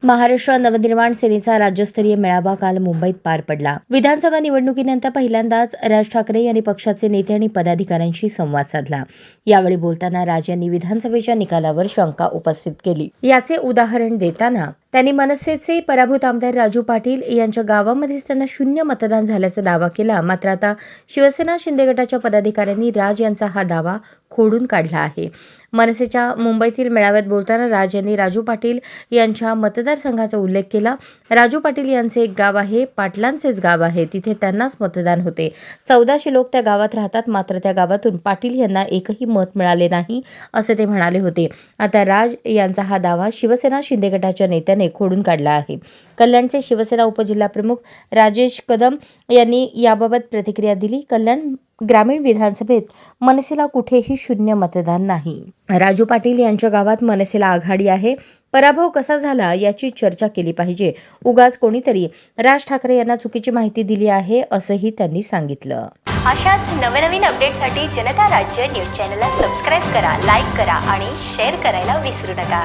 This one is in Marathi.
महाराष्ट्र नवनिर्माण सेनेचा राज्यस्तरीय मेळावा काल मुंबईत पार पडला. विधानसभा निवडणुकीनंतर पहिल्यांदाच राज ठाकरे यांनी पक्षाचे नेते आणि पदाधिकाऱ्यांशी संवाद साधला. यावेळी बोलताना राज यांनी विधानसभेच्या निकालावर शंका उपस्थित केली. याचे उदाहरण देताना त्यांनी मनसेचे पराभूत आमदार राजू पाटील यांच्या गावामध्येच त्यांना 0 मतदान झाल्याचा दावा केला. मात्र आता शिवसेना शिंदे गटाच्या पदाधिकाऱ्यांनी राज यांचा हा दावा खोडून काढला आहे. मनसेच्या मुंबईतील मेळाव्यात बोलताना राज यांनी राजू पाटील यांच्या मतदारसंघाचा उल्लेख केला. राजू पाटील यांचे एक गाव आहे, पाटलांचेच गाव आहे, तिथे त्यांनाच मतदान होते. 1400 लोक त्या गावात राहतात, मात्र त्या गावातून पाटील यांना एकही मत मिळाले नाही, असे ते म्हणाले होते. आता राज यांचा हा दावा शिवसेना शिंदे गटाच्या नेत्याने खोडून काढला आहे. कल्याणचे शिवसेना उपजिल्हाप्रमुख राजेश कदम यांनी याबाबत प्रतिक्रिया दिली. कल्याण ग्रामीण विधानसभेत मनसेला कुठेही 0 मतदान नाही. राजू पाटील यांच्या गावात मनसेला आघाडी आहे. पराभव कसा झाला याची चर्चा केली पाहिजे. उगाच कोणीतरी राज ठाकरे यांना चुकीची माहिती दिली आहे, असंही त्यांनी सांगितलं. अशाच नवनवीन अपडेटसाठी जनता राज्य न्यूज चॅनलला सबस्क्राईब करा, लाईक करा आणि शेअर करायला विसरू नका.